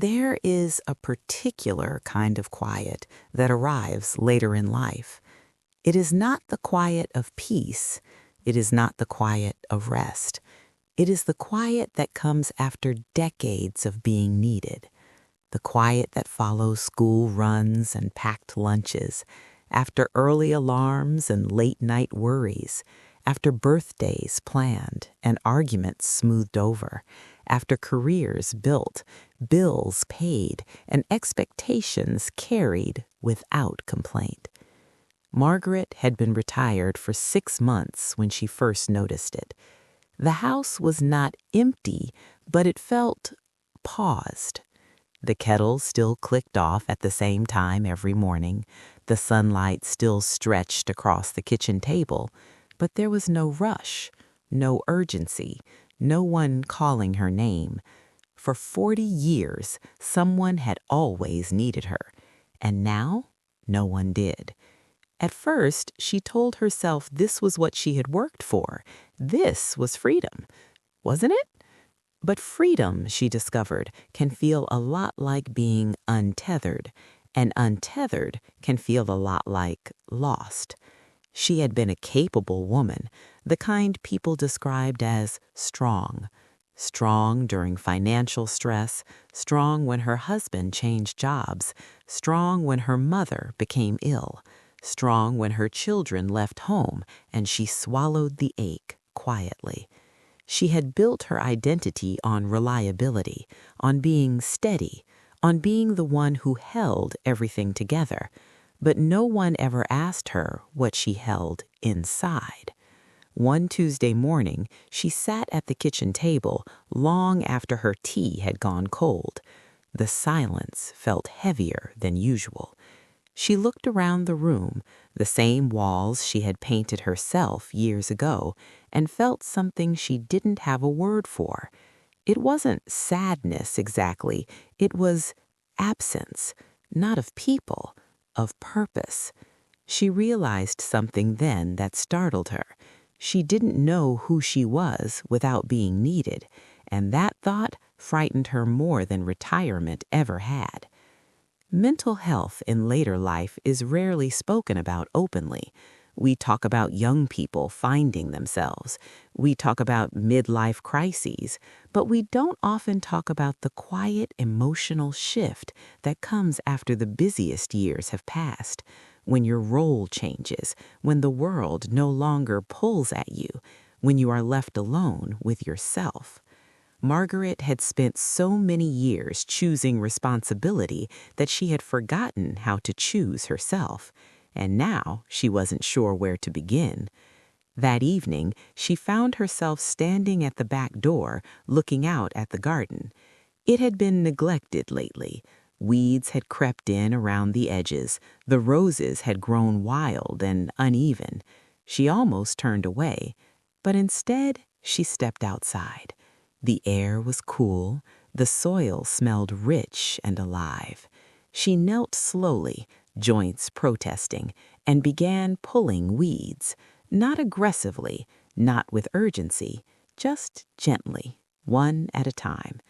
There is a particular kind of quiet that arrives later in life. It is not the quiet of peace. It is not the quiet of rest. It is the quiet that comes after decades of being needed. The quiet that follows school runs and packed lunches, after early alarms and late-night worries, after birthdays planned and arguments smoothed over, after careers built, bills paid, and expectations carried without complaint. Margaret had been retired for 6 months when she first noticed it. The house was not empty, but it felt paused. The kettle still clicked off at the same time every morning. The sunlight still stretched across the kitchen table, but there was no rush, no urgency, no one calling her name. For 40 years, someone had always needed her, and now no one did. At first, she told herself this was what she had worked for. This was freedom, wasn't it? But freedom, she discovered, can feel a lot like being untethered, and untethered can feel a lot like lost. She had been a capable woman, the kind people described as strong. Strong during financial stress, strong when her husband changed jobs, strong when her mother became ill, strong when her children left home and she swallowed the ache quietly. She had built her identity on reliability, on being steady, on being the one who held everything together. But no one ever asked her what she held inside. One Tuesday morning, she sat at the kitchen table long after her tea had gone cold. The silence felt heavier than usual. She looked around the room, the same walls she had painted herself years ago, and felt something she didn't have a word for. It wasn't sadness exactly, it was absence, not of people, of purpose. She realized something then that startled her. She didn't know who she was without being needed, and that thought frightened her more than retirement ever had. Mental health in later life is rarely spoken about openly. We talk about young people finding themselves. We talk about midlife crises, but we don't often talk about the quiet emotional shift that comes after the busiest years have passed, when your role changes, when the world no longer pulls at you, when you are left alone with yourself. Margaret had spent so many years choosing responsibility that she had forgotten how to choose herself, and now she wasn't sure where to begin. That evening, she found herself standing at the back door, looking out at the garden. It had been neglected lately. Weeds had crept in around the edges. The roses had grown wild and uneven. She almost turned away, but instead she stepped outside. The air was cool. The soil smelled rich and alive. She knelt slowly, joints protesting, and began pulling weeds, not aggressively, not with urgency, just gently, one at a time.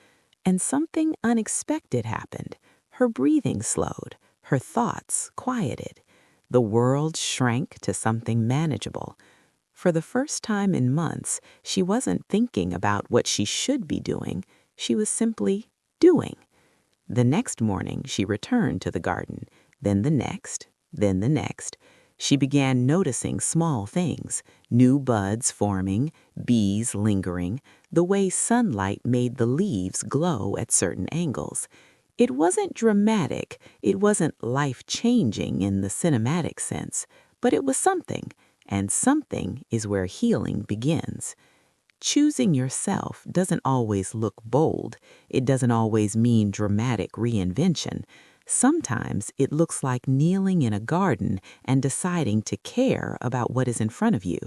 And something unexpected happened. Her breathing slowed, her thoughts quieted. The world shrank to something manageable. For the first time in months, she wasn't thinking about what she should be doing. She was simply doing. The next morning, she returned to the garden, then the next, then the next. She began noticing small things, new buds forming, bees lingering, the way sunlight made the leaves glow at certain angles. It wasn't dramatic, it wasn't life-changing in the cinematic sense, but it was something. And something is where healing begins. Choosing yourself doesn't always look bold. It doesn't always mean dramatic reinvention. Sometimes it looks like kneeling in a garden and deciding to care about what is in front of you.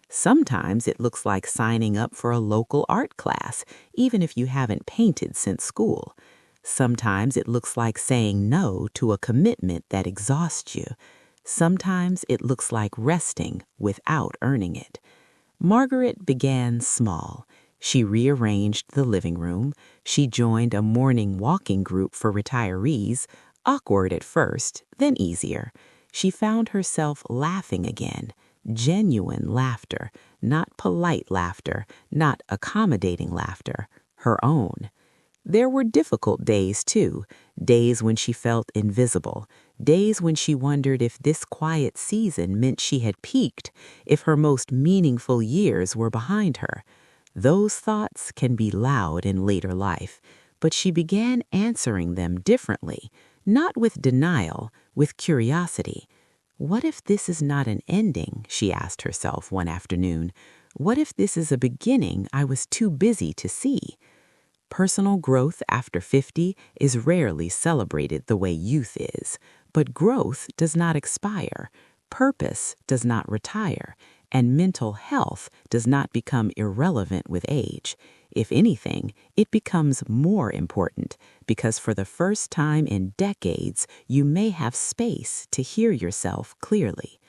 Sometimes it looks like signing up for a local art class, even if you haven't painted since school. Sometimes it looks like saying no to a commitment that exhausts you. Sometimes it looks like resting without earning it. Margaret began small. She rearranged the living room. She joined a morning walking group for retirees, awkward at first, then easier. She found herself laughing again, genuine laughter, not polite laughter, not accommodating laughter, her own. There were difficult days, too, days when she felt invisible, days when she wondered if this quiet season meant she had peaked, if her most meaningful years were behind her. Those thoughts can be loud in later life, but she began answering them differently, not with denial, with curiosity. What if this is not an ending, she asked herself one afternoon. What if this is a beginning I was too busy to see? Personal growth after 50 is rarely celebrated the way youth is, but growth does not expire, purpose does not retire, and mental health does not become irrelevant with age. If anything, it becomes more important because for the first time in decades, you may have space to hear yourself clearly.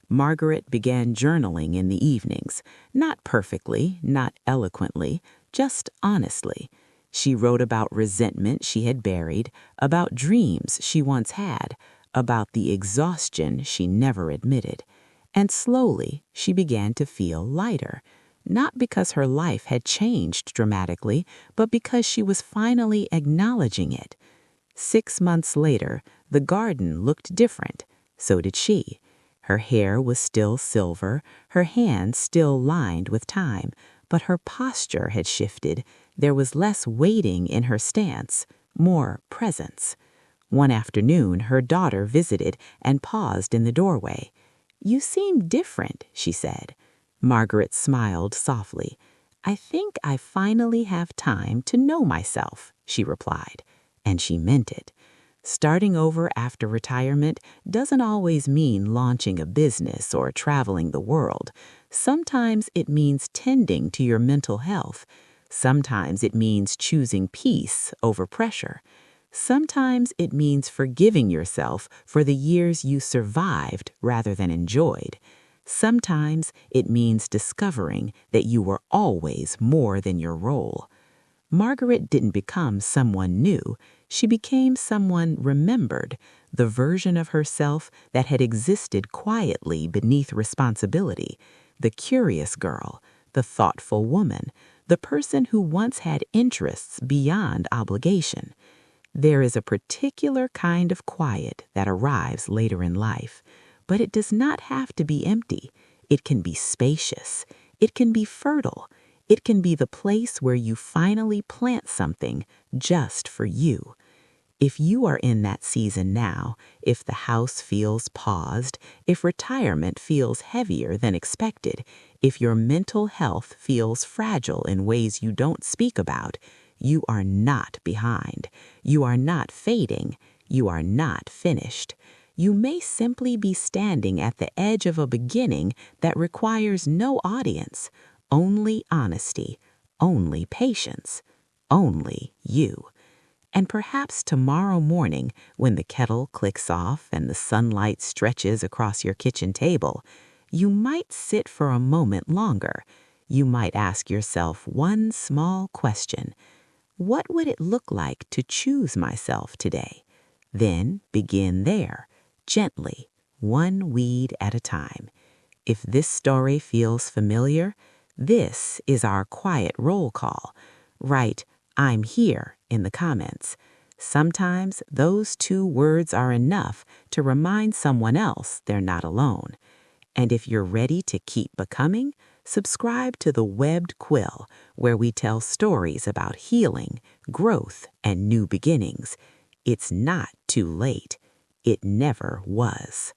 Margaret began journaling in the evenings, not perfectly, not eloquently, just honestly. She wrote about resentment she had buried, about dreams she once had, about the exhaustion she never admitted. And slowly she began to feel lighter, not because her life had changed dramatically, but because she was finally acknowledging it. 6 months later, the garden looked different. So did she. Her hair was still silver, her hands still lined with time, but her posture had shifted. There was less waiting in her stance, more presence. One afternoon, her daughter visited and paused in the doorway. "You seem different," she said. Margaret smiled softly. "I think I finally have time to know myself," she replied, and she meant it. Starting over after retirement doesn't always mean launching a business or traveling the world. Sometimes it means tending to your mental health. Sometimes it means choosing peace over pressure. Sometimes it means forgiving yourself for the years you survived rather than enjoyed. Sometimes it means discovering that you were always more than your role. Margaret didn't become someone new. She became someone remembered, the version of herself that had existed quietly beneath responsibility, the curious girl, the thoughtful woman, the person who once had interests beyond obligation. There is a particular kind of quiet that arrives later in life, but it does not have to be empty. It can be spacious. It can be fertile. It can be the place where you finally plant something just for you. If you are in that season now, if the house feels paused, if retirement feels heavier than expected, if your mental health feels fragile in ways you don't speak about, you are not behind. You are not fading. You are not finished. You may simply be standing at the edge of a beginning that requires no audience, only honesty, only patience, only you. And perhaps tomorrow morning, when the kettle clicks off and the sunlight stretches across your kitchen table, you might sit for a moment longer. You might ask yourself one small question. What would it look like to choose myself today? Then begin there, gently, one weed at a time. If this story feels familiar, this is our quiet roll call. Write, "I'm here" in the comments. Sometimes those 2 words are enough to remind someone else they're not alone. And if you're ready to keep becoming, subscribe to The Webbed Quill, where we tell stories about healing, growth, and new beginnings. It's not too late. It never was.